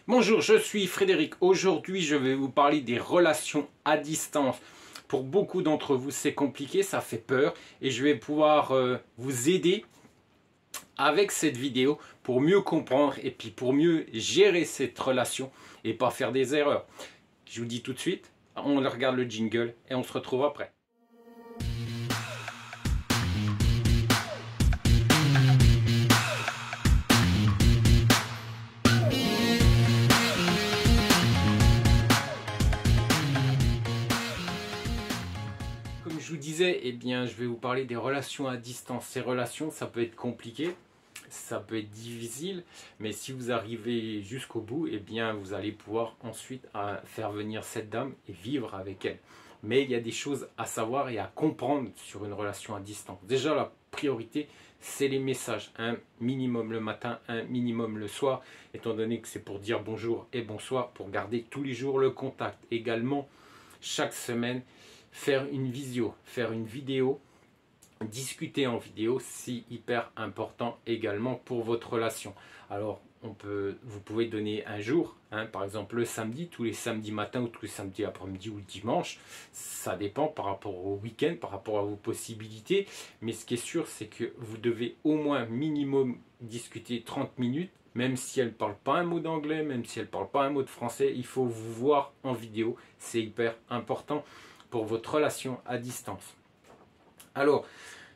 Bonjour, je suis Frédéric. Aujourd'hui, je vais vous parler des relations à distance. Pour beaucoup d'entre vous, c'est compliqué, ça fait peur et je vais pouvoir vous aider avec cette vidéo pour mieux comprendre et puis pour mieux gérer cette relation et pas faire des erreurs. Je vous dis tout de suite, on regarde le jingle et on se retrouve après. Comme je vous disais, eh bien, je vais vous parler des relations à distance. Ces relations, ça peut être compliqué, ça peut être difficile, mais si vous arrivez jusqu'au bout, eh bien, vous allez pouvoir ensuite faire venir cette dame et vivre avec elle. Mais il y a des choses à savoir et à comprendre sur une relation à distance. Déjà, la priorité, c'est les messages. Un minimum le matin, un minimum le soir, étant donné que c'est pour dire bonjour et bonsoir, pour garder tous les jours le contact. Également, chaque semaine, faire une vidéo, discuter en vidéo, c'est hyper important également pour votre relation. Alors, vous pouvez donner un jour, par exemple le samedi, tous les samedis matins ou tous les samedis après-midi ou le dimanche. Ça dépend par rapport au week-end, par rapport à vos possibilités. Mais ce qui est sûr, c'est que vous devez au moins minimum discuter 30 minutes. Même si elle ne parle pas un mot d'anglais, même si elle ne parle pas un mot de français, il faut vous voir en vidéo. C'est hyper important pour votre relation à distance. Alors,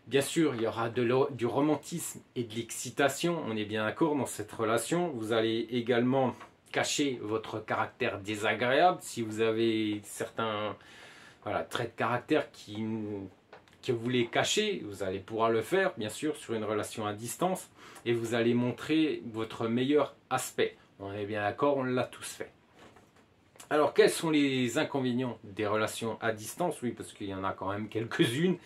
bien sûr, il y aura du romantisme et de l'excitation, on est bien d'accord dans cette relation. Vous allez également cacher votre caractère désagréable si vous avez certains traits de caractère que vous voulez cacher. Vous allez pouvoir le faire, bien sûr, sur une relation à distance et vous allez montrer votre meilleur aspect. On est bien d'accord, on l'a tous fait. Alors, quels sont les inconvénients des relations à distance? Oui, parce qu'il y en a quand même quelques-unes.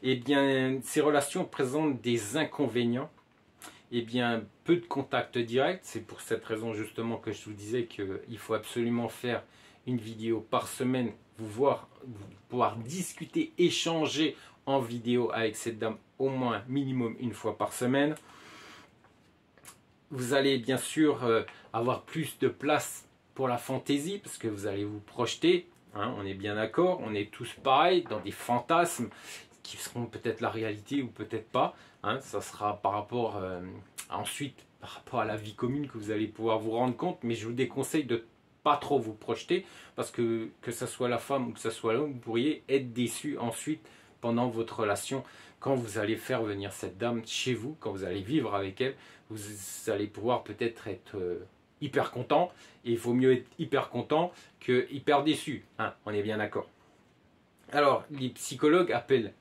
Eh bien, ces relations présentent des inconvénients. Eh bien, peu de contact direct. C'est pour cette raison justement que je vous disais qu'il faut absolument faire une vidéo par semaine, vous pouvoir discuter, échanger en vidéo avec cette dame au moins minimum une fois par semaine. Vous allez bien sûr avoir plus de place pour la fantaisie, parce que vous allez vous projeter, on est bien d'accord, on est tous pareils, dans des fantasmes qui seront peut-être la réalité ou peut-être pas, ça sera par rapport ensuite, par rapport à la vie commune que vous allez pouvoir vous rendre compte, mais je vous déconseille de pas trop vous projeter, parce que ce soit la femme ou que ce soit l'homme, vous pourriez être déçu ensuite pendant votre relation, quand vous allez faire venir cette dame chez vous, quand vous allez vivre avec elle, vous allez pouvoir peut-être être hyper content, et il vaut mieux être hyper content que hyper déçu, on est bien d'accord. Alors, les psychologues appellent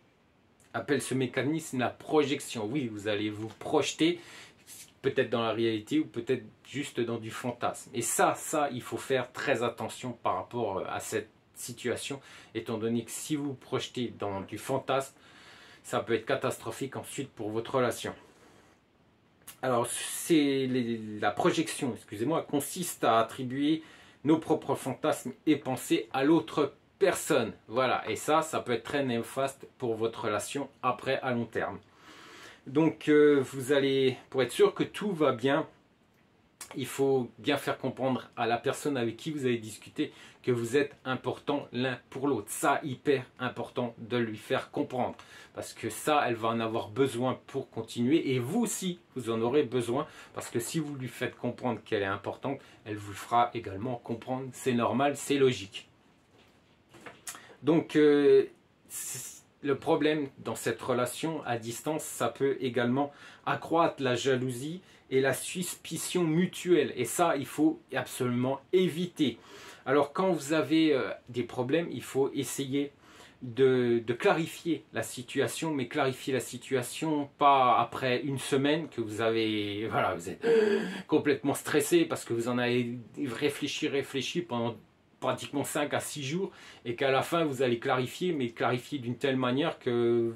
ce mécanisme la projection. Oui, vous allez vous projeter, peut-être dans la réalité ou peut-être juste dans du fantasme. Et ça, il faut faire très attention par rapport à cette situation, étant donné que si vous vous projetez dans du fantasme, ça peut être catastrophique ensuite pour votre relation. Alors, la projection, excusez-moi, consiste à attribuer nos propres fantasmes et pensées à l'autre personne. Voilà, et ça peut être très néfaste pour votre relation après à long terme. Donc, vous allez, pour être sûr que tout va bien, il faut bien faire comprendre à la personne avec qui vous allez discuter que vous êtes important l'un pour l'autre. Ça, hyper important de lui faire comprendre. Parce que ça, elle va en avoir besoin pour continuer. Et vous aussi, vous en aurez besoin. Parce que si vous lui faites comprendre qu'elle est importante, elle vous fera également comprendre. C'est normal, c'est logique. Donc, le problème dans cette relation à distance, ça peut également accroître la jalousie et la suspicion mutuelle. Et ça, il faut absolument éviter. Alors, quand vous avez des problèmes, il faut essayer de clarifier la situation, mais clarifier la situation pas après une semaine que vous êtes complètement stressé parce que vous en avez réfléchi pendant pratiquement 5 à 6 jours et qu'à la fin vous allez clarifier, mais clarifier d'une telle manière que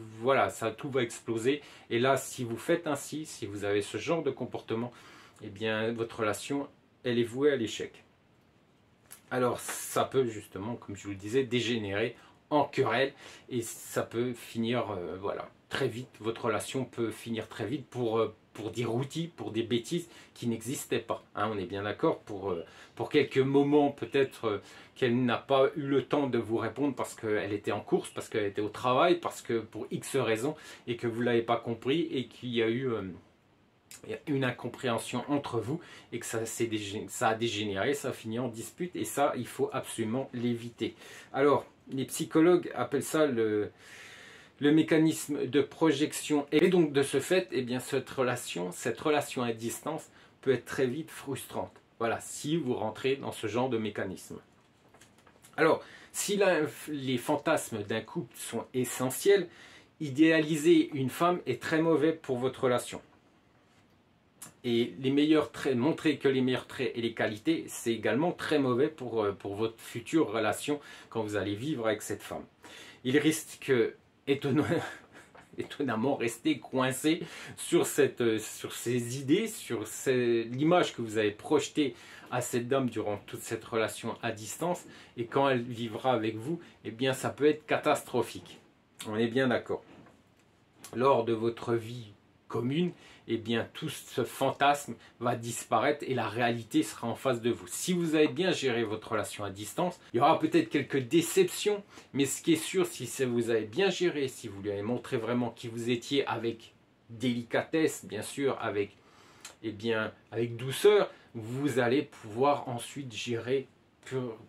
tout va exploser. Et là, si vous faites ainsi, si vous avez ce genre de comportement, eh bien votre relation, elle est vouée à l'échec. Alors ça peut justement, comme je vous le disais, dégénérer en querelle et ça peut finir très vite, votre relation peut finir très vite pour pour des routilles, pour des bêtises qui n'existaient pas. Hein, on est bien d'accord, pour quelques moments peut-être qu'elle n'a pas eu le temps de vous répondre parce qu'elle était en course, parce qu'elle était au travail, parce que pour X raisons, et que vous ne l'avez pas compris, et qu'il y a eu une incompréhension entre vous, et que ça a dégénéré, ça a fini en dispute, et ça, il faut absolument l'éviter. Alors, les psychologues appellent ça le mécanisme de projection. Et donc, de ce fait, eh bien, cette relation à distance peut être très vite frustrante. Voilà, si vous rentrez dans ce genre de mécanisme. Alors, si les fantasmes d'un couple sont essentiels, idéaliser une femme est très mauvais pour votre relation. Et les meilleurs traits, montrer que les meilleurs traits et les qualités, c'est également très mauvais pour votre future relation quand vous allez vivre avec cette femme. Il risque étonnamment rester coincé sur ces idées, sur l'image que vous avez projetée à cette dame durant toute cette relation à distance, et quand elle vivra avec vous, eh bien ça peut être catastrophique. On est bien d'accord. Lors de votre vie commune, eh bien tout ce fantasme va disparaître et la réalité sera en face de vous. Si vous avez bien géré votre relation à distance, il y aura peut-être quelques déceptions, mais ce qui est sûr, si vous avez bien géré, si vous lui avez montré vraiment qui vous étiez avec délicatesse, bien sûr, avec douceur, vous allez pouvoir ensuite gérer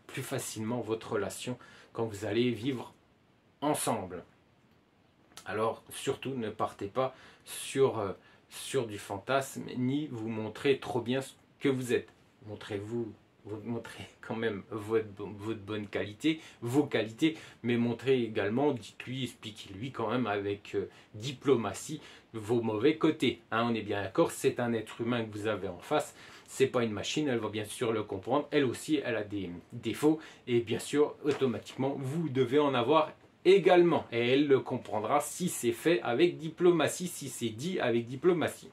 plus facilement votre relation quand vous allez vivre ensemble. Alors surtout ne partez pas sur du fantasme, ni vous montrez trop bien ce que vous êtes. Montrez quand même votre bonne qualité, vos qualités, mais montrez également, dites-lui, expliquez-lui quand même avec diplomatie vos mauvais côtés. Hein, on est bien d'accord, c'est un être humain que vous avez en face, c'est pas une machine, elle va bien sûr le comprendre, elle aussi elle a des défauts, et bien sûr automatiquement vous devez en avoir également, et elle le comprendra si c'est fait avec diplomatie, si c'est dit avec diplomatie.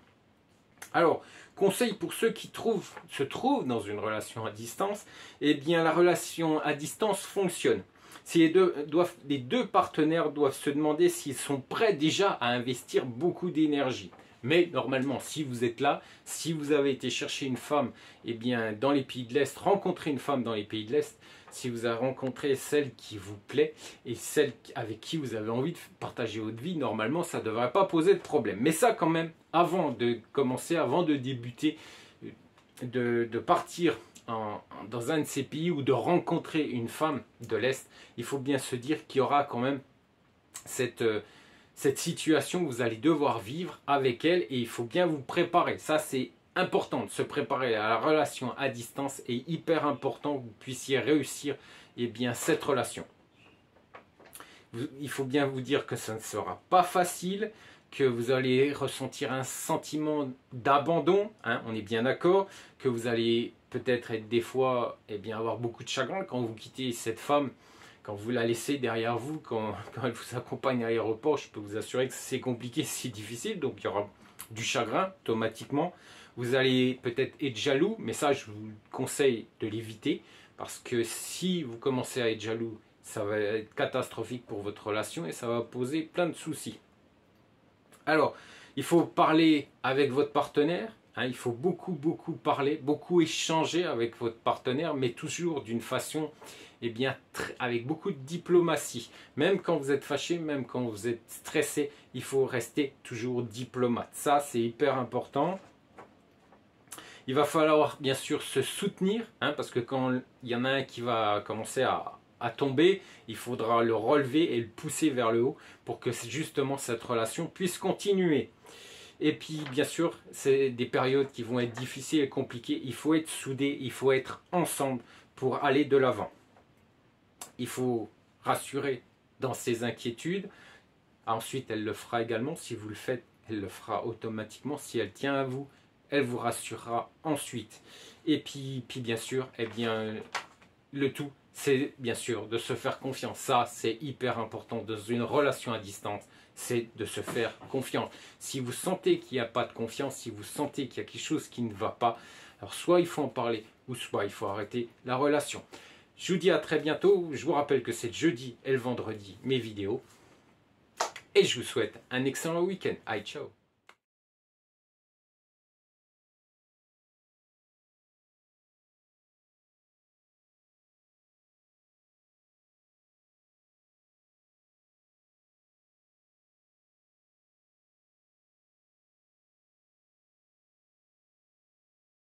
Alors, conseil pour ceux qui se trouvent dans une relation à distance, eh bien la relation à distance fonctionne. Si les deux partenaires doivent se demander s'ils sont prêts déjà à investir beaucoup d'énergie. Mais normalement, si vous êtes là, si vous avez été chercher une femme, eh bien, dans les pays de l'Est, rencontrer une femme dans les pays de l'Est, si vous avez rencontré celle qui vous plaît et celle avec qui vous avez envie de partager votre vie, normalement, ça ne devrait pas poser de problème. Mais ça, quand même, avant de commencer, avant de débuter, de partir dans un de ces pays ou de rencontrer une femme de l'Est, il faut bien se dire qu'il y aura quand même cette situation que vous allez devoir vivre avec elle, et il faut bien vous préparer. Ça, c'est important de se préparer à la relation à distance, et hyper important que vous puissiez réussir cette relation. Il faut bien vous dire que ça ne sera pas facile, que vous allez ressentir un sentiment d'abandon, hein, on est bien d'accord, que vous allez peut-être être des fois avoir beaucoup de chagrin quand vous quittez cette femme, quand vous la laissez derrière vous, quand elle vous accompagne à l'aéroport. Je peux vous assurer que c'est compliqué, c'est difficile, donc il y aura du chagrin automatiquement. Vous allez peut-être être jaloux, mais ça je vous conseille de l'éviter, parce que si vous commencez à être jaloux, ça va être catastrophique pour votre relation et ça va poser plein de soucis. Alors, il faut parler avec votre partenaire, hein, il faut beaucoup parler, beaucoup échanger avec votre partenaire, mais toujours d'une façon avec beaucoup de diplomatie. Même quand vous êtes fâché, même quand vous êtes stressé, il faut rester toujours diplomate. Ça, c'est hyper important. Il va falloir bien sûr se soutenir, hein, parce que quand il y en a un qui va commencer à tomber, il faudra le relever et le pousser vers le haut pour que justement cette relation puisse continuer. Et puis bien sûr, c'est des périodes qui vont être difficiles et compliquées. Il faut être soudés, il faut être ensemble pour aller de l'avant. Il faut rassurer dans ses inquiétudes. Ensuite, elle le fera également. Si vous le faites, elle le fera automatiquement. Si elle tient à vous, elle vous rassurera ensuite. Et puis bien sûr, le tout, c'est bien sûr de se faire confiance. Ça, c'est hyper important dans une relation à distance. C'est de se faire confiance. Si vous sentez qu'il n'y a pas de confiance, si vous sentez qu'il y a quelque chose qui ne va pas, alors soit il faut en parler, ou soit il faut arrêter la relation. Je vous dis à très bientôt. Je vous rappelle que c'est le jeudi et le vendredi mes vidéos. Et je vous souhaite un excellent week-end. Ciao.